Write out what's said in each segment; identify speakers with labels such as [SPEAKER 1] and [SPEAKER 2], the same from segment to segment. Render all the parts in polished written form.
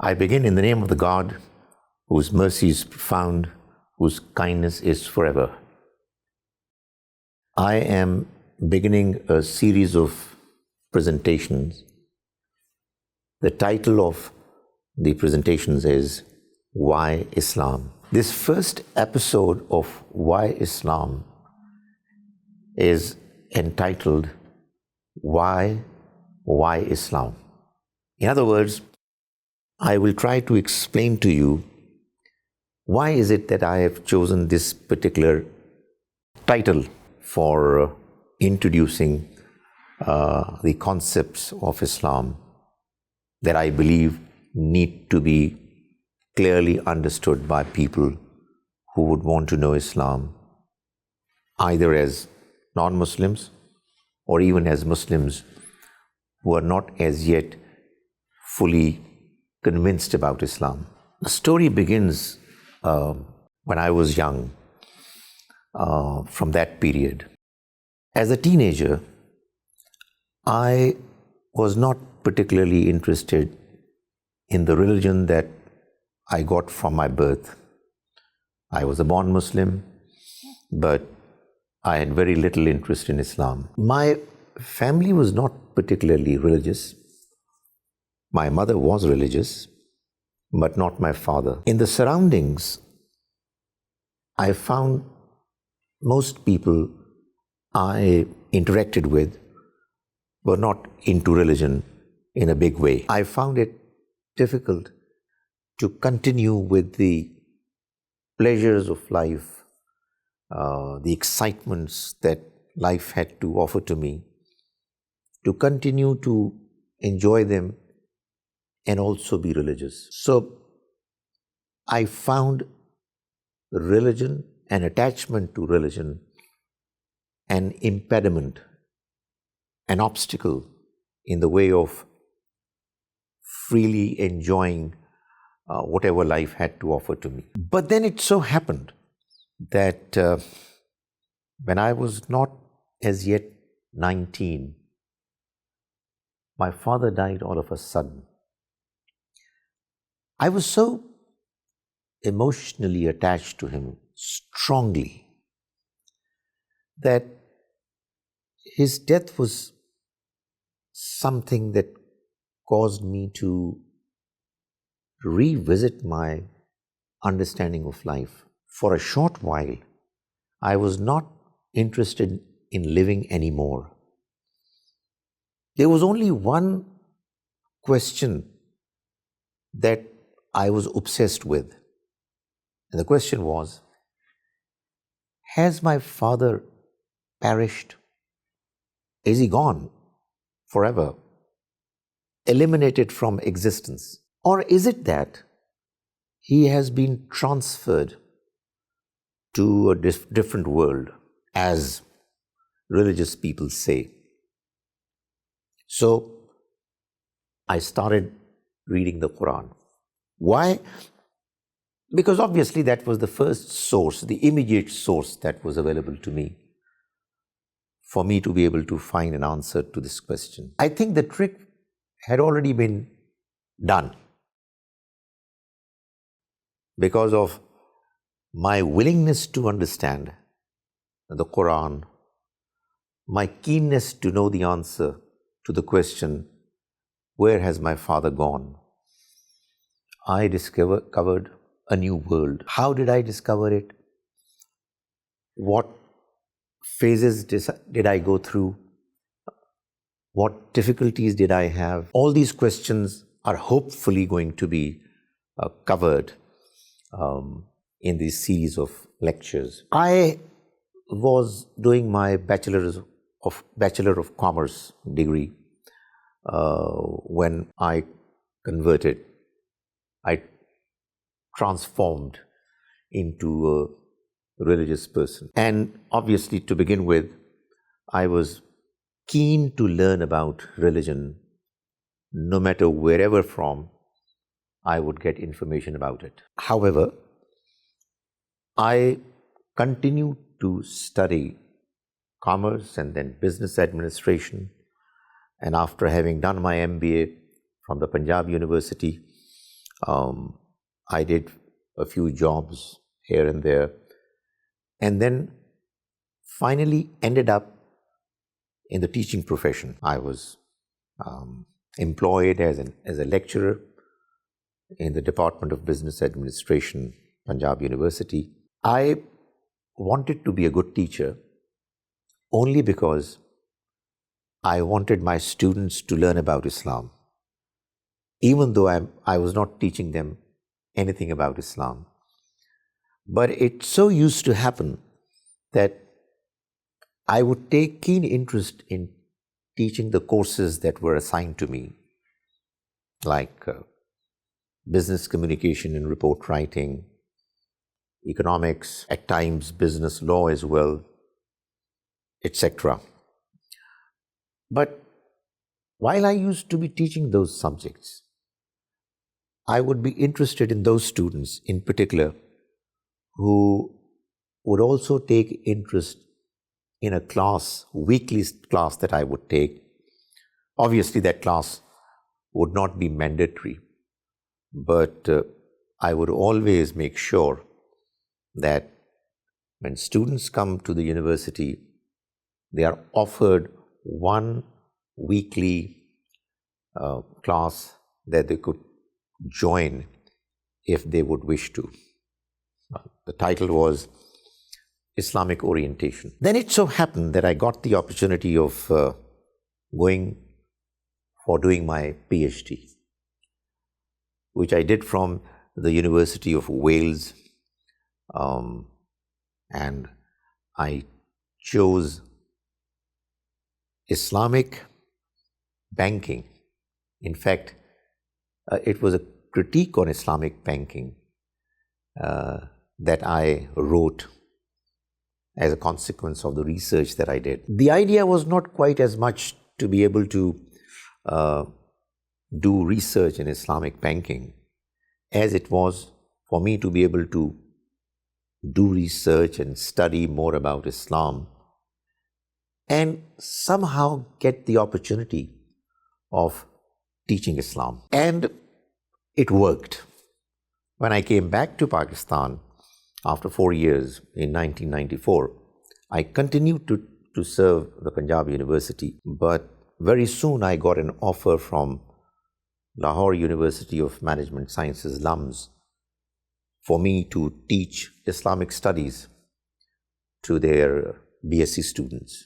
[SPEAKER 1] I begin in the name of the God whose mercy is profound, whose kindness is forever. I am beginning a series of presentations. The title of the presentations is Why Islam? This first episode of Why Islam is entitled Why Islam? In other words, I will try to explain to you why is it that I have chosen this particular title for introducing the concepts of Islam that I believe need to be clearly understood by people who would want to know Islam, either as non-Muslims or even as Muslims who are not as yet fully convinced about Islam. The story begins when I was young, from that period. As a teenager, I was not particularly interested in the religion that I got from my birth. I was a born Muslim, but I had very little interest in Islam. My family was not particularly religious. My mother was religious, but not my father. In the surroundings, I found most people I interacted with were not into religion in a big way. I found it difficult to continue with the pleasures of life, the excitements that life had to offer to me, to continue to enjoy them and also be religious. So I found religion and attachment to religion an impediment, an obstacle in the way of freely enjoying whatever life had to offer to me. But then it so happened that when I was not as yet 19, my father died all of a sudden. I was so emotionally attached to him, strongly, that his death was something that caused me to revisit my understanding of life. For a short while, I was not interested in living anymore. There was only one question that I was obsessed with. And the question was, has my father perished? Is he gone forever, eliminated from existence? Or is it that he has been transferred to a different world, as religious people say? So I started reading the Quran. Why? Because obviously that was the first source, the immediate source that was available to me for me to be able to find an answer to this question. I think the trick had already been done because of my willingness to understand the Quran, my keenness to know the answer to the question, where has my father gone? I discovered a new world. How did I discover it? What phases did I go through? What difficulties did I have? All these questions are hopefully going to be covered in this series of lectures. I was doing my Bachelor of Commerce degree when I converted. I transformed into a religious person. And obviously, to begin with, I was keen to learn about religion, no matter wherever from I would get information about it. However, I continued to study commerce and then business administration. And after having done my MBA from the Punjab University, I did a few jobs here and there, and then finally ended up in the teaching profession. I was employed as a lecturer in the Department of Business Administration, Punjab University. I wanted to be a good teacher only because I wanted my students to learn about Islam, even though I was not teaching them anything about Islam. But it so used to happen that I would take keen interest in teaching the courses that were assigned to me, like business communication and report writing, economics, at times business law as well, etc. But while I used to be teaching those subjects, I would be interested in those students in particular who would also take interest in a class, weekly class that I would take. Obviously, that class would not be mandatory, but I would always make sure that when students come to the university, they are offered one weekly class that they could join if they would wish to. The title was Islamic Orientation. Then it so happened that I got the opportunity of going for doing my Ph.D, which I did from the University of Wales, and I chose Islamic banking. In fact, it was a critique on Islamic banking that I wrote as a consequence of the research that I did. The idea was not quite as much to be able to do research in Islamic banking as it was for me to be able to do research and study more about Islam and somehow get the opportunity of teaching Islam. And it worked. When I came back to Pakistan after 4 years in 1994, I continued to serve the Punjab University, but very soon I got an offer from Lahore University of Management Sciences, LUMS, for me to teach Islamic studies to their BSc students.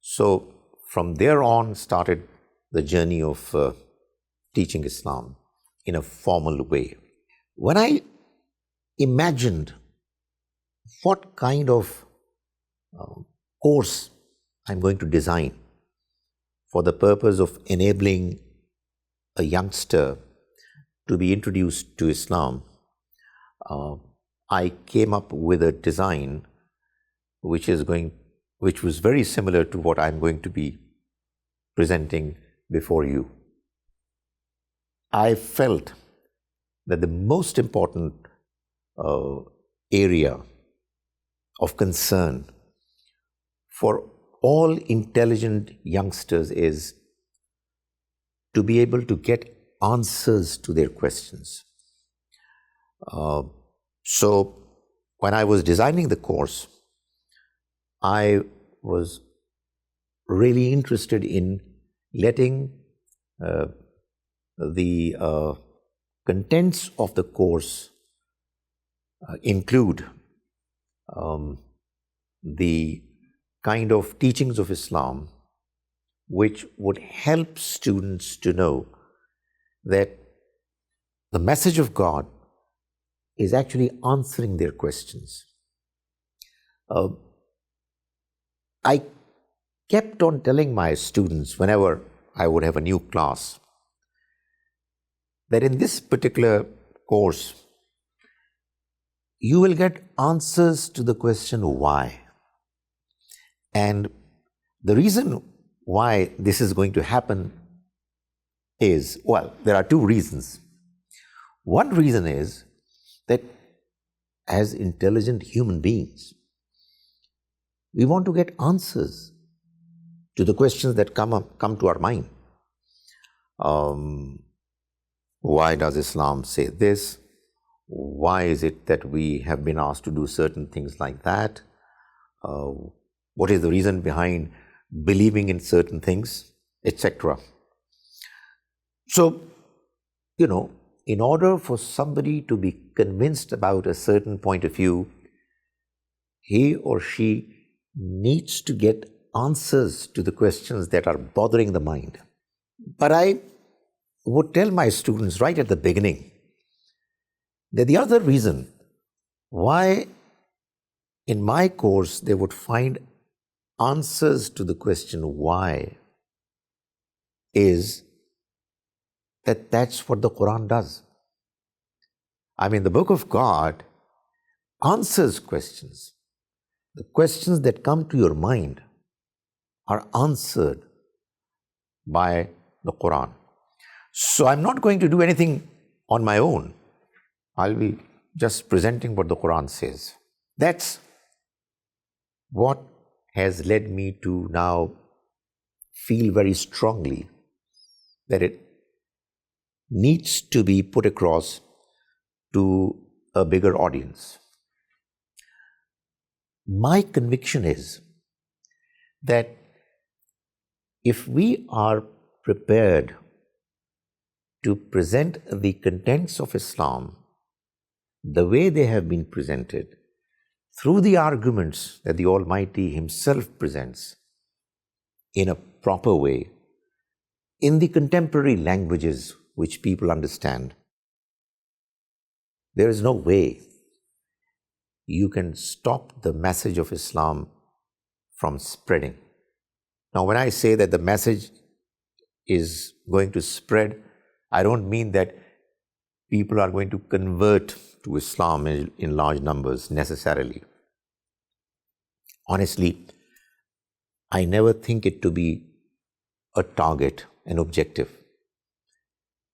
[SPEAKER 1] So from there on started the journey of teaching Islam in a formal way. When I imagined what kind of course I'm going to design for the purpose of enabling a youngster to be introduced to Islam, I came up with a design which was very similar to what I'm going to be presenting before you. I felt that the most important area of concern for all intelligent youngsters is to be able to get answers to their questions. So when I was designing the course, I was really interested in letting the contents of the course include the kind of teachings of Islam which would help students to know that the message of God is actually answering their questions. I kept on telling my students whenever I would have a new class that in this particular course, you will get answers to the question why. And the reason why this is going to happen is, well, there are two reasons. One reason is that as intelligent human beings, we want to get answers to the questions that come to our mind. Why does Islam say this? Why is it that we have been asked to do certain things like that? What is the reason behind believing in certain things, etc.? So, in order for somebody to be convinced about a certain point of view, he or she needs to get answers to the questions that are bothering the mind. But I would tell my students right at the beginning that the other reason why in my course they would find answers to the question why is that that's what the Quran does. I mean, the Book of God answers questions. The questions that come to your mind are answered by the Quran. So I'm not going to do anything on my own. I'll be just presenting what the Quran says. That's what has led me to now feel very strongly that it needs to be put across to a bigger audience. My conviction is that if we are prepared to present the contents of Islam the way they have been presented, through the arguments that the Almighty Himself presents in a proper way, in the contemporary languages which people understand, there is no way you can stop the message of Islam from spreading. Now, when I say that the message is going to spread, I don't mean that people are going to convert to Islam in large numbers necessarily. Honestly, I never think it to be a target, an objective.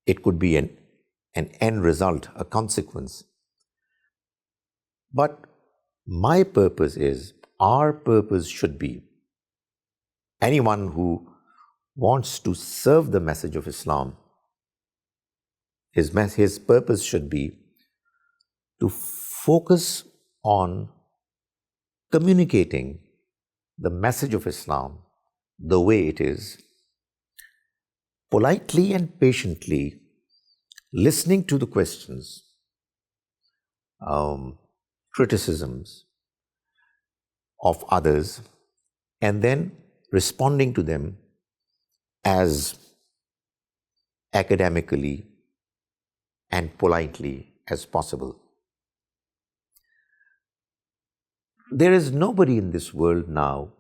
[SPEAKER 1] It could be an end result, a consequence. But my purpose is, our purpose should be, anyone who wants to serve the message of Islam, his purpose should be to focus on communicating the message of Islam the way it is, politely and patiently listening to the questions, criticisms of others, and then responding to them as academically and politely as possible. There is nobody in this world now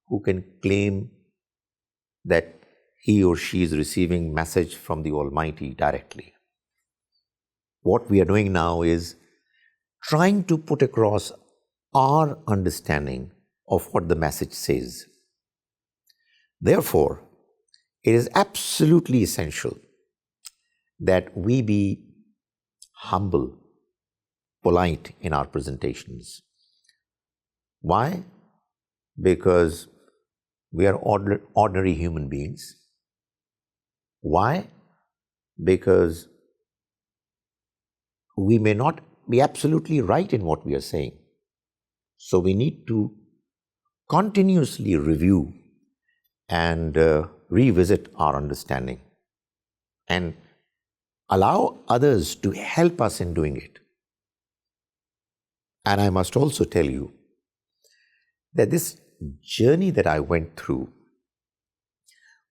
[SPEAKER 1] who can claim that he or she is receiving message from the Almighty directly. What we are doing now is trying to put across our understanding of what the message says. Therefore, it is absolutely essential that we be humble, polite in our presentations. Why? Because we are ordinary human beings. Why? Because we may not be absolutely right in what we are saying. So we need to continuously review and revisit our understanding and allow others to help us in doing it. And I must also tell you that this journey that I went through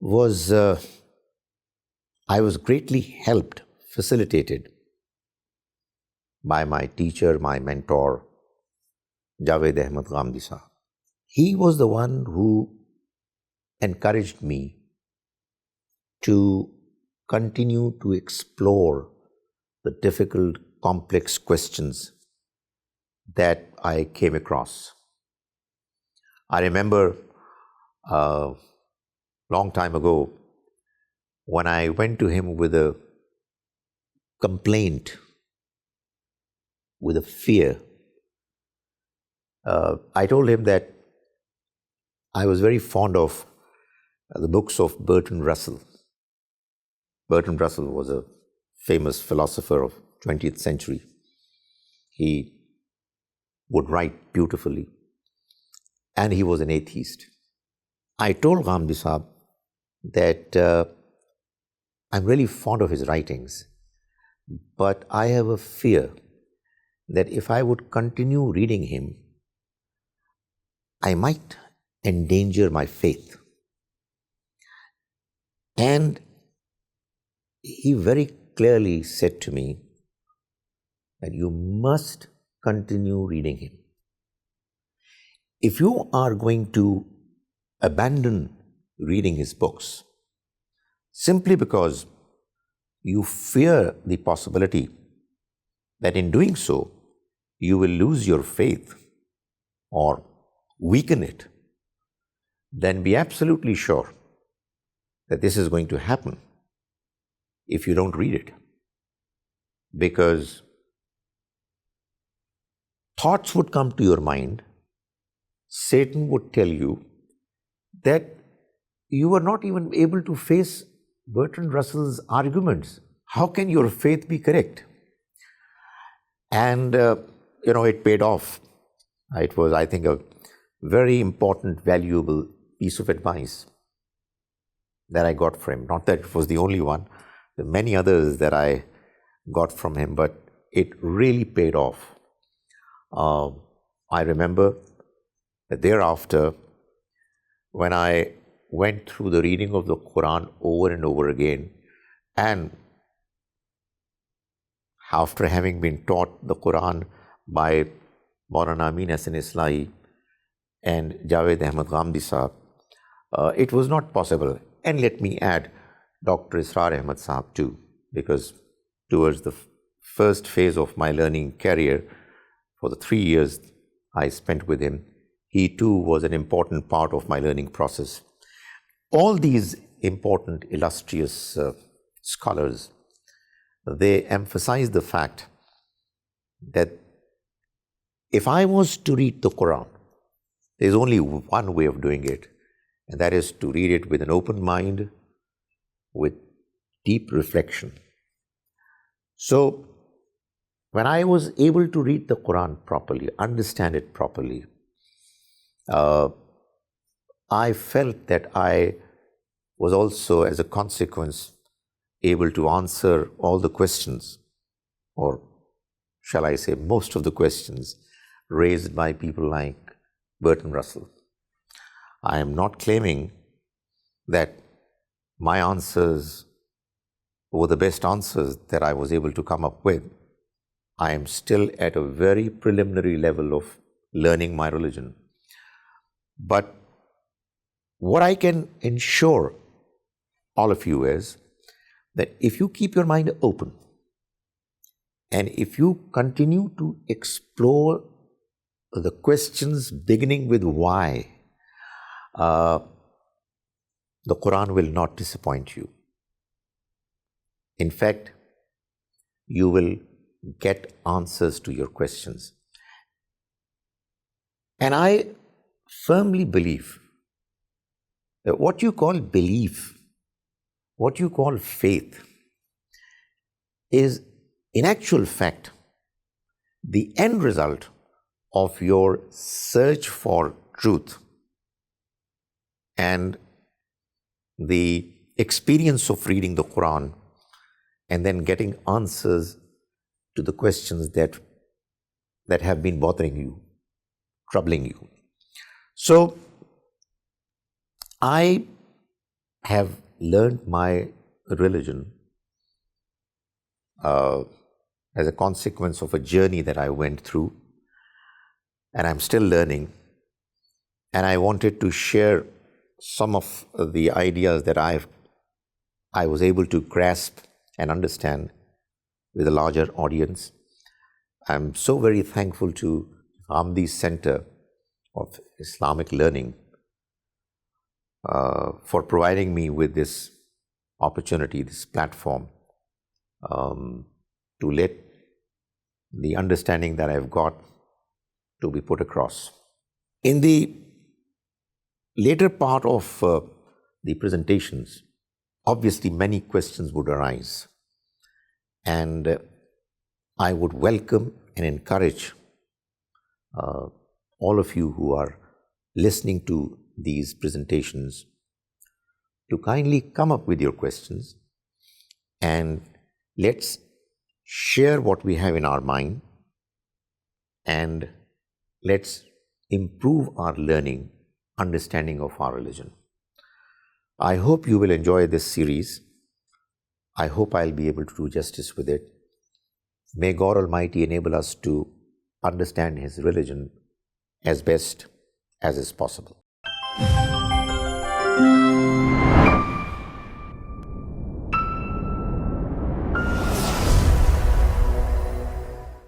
[SPEAKER 1] was, I was greatly helped, facilitated by my teacher, my mentor, Javed Ahmed Ghamdi sahab. He was the one who encouraged me to continue to explore the difficult, complex questions that I came across. I remember a long time ago when I went to him with a complaint, with a fear. I told him that I was very fond of the books of Bertrand Russell. Bertrand Russell was a famous philosopher of 20th century. He would write beautifully, and he was an atheist. I told Ghamdi Sahab that I'm really fond of his writings, but I have a fear that if I would continue reading him, I might endanger my faith. And he very clearly said to me that you must continue reading him. If you are going to abandon reading his books simply because you fear the possibility that in doing so you will lose your faith or weaken it, then be absolutely sure that this is going to happen if you don't read it. Because thoughts would come to your mind, Satan would tell you that you are not even able to face Bertrand Russell's arguments. How can your faith be correct? And, it paid off. It was, I think, a very important, valuable piece of advice that I got from him. Not that it was the only one. There are many others that I got from him, but it really paid off. I remember that thereafter, when I went through the reading of the Quran over and over again, and after having been taught the Quran by Mawlana Amin Ahsan Islahi and Javed Ahmed Ghamdi Sahab, it was not possible. And let me add Dr. Israr Ahmed Sahab too, because towards the first phase of my learning career, for the 3 years I spent with him, he too was an important part of my learning process. All these important, illustrious scholars, they emphasize the fact that if I was to read the Quran, there's only one way of doing it, and that is to read it with an open mind, with deep reflection. So, when I was able to read the Quran properly, understand it properly, I felt that I was also, as a consequence, able to answer all the questions, or shall I say, most of the questions raised by people like Bertrand Russell. I am not claiming that my answers were the best answers that I was able to come up with. I am still at a very preliminary level of learning my religion. But what I can ensure all of you is that if you keep your mind open and if you continue to explore the questions beginning with why, the Quran will not disappoint you. In fact, you will get answers to your questions. And I firmly believe that what you call belief, what you call faith, is in actual fact the end result of your search for truth and the experience of reading the Quran and then getting answers to the questions that have been bothering you, troubling you. So, I have learned my religion as a consequence of a journey that I went through, and I'm still learning. And I wanted to share some of the ideas that I was able to grasp and understand with a larger audience. I'm so very thankful to Ghamdi Center of Islamic Learning for providing me with this opportunity, this platform, to let the understanding that I've got to be put across. In the later part of the presentations, obviously many questions would arise. And I would welcome and encourage all of you who are listening to these presentations to kindly come up with your questions, and let's share what we have in our mind, and let's improve our learning, understanding of our religion. I hope you will enjoy this series. I hope I'll be able to do justice with it. May God Almighty enable us to understand His religion as best as is possible.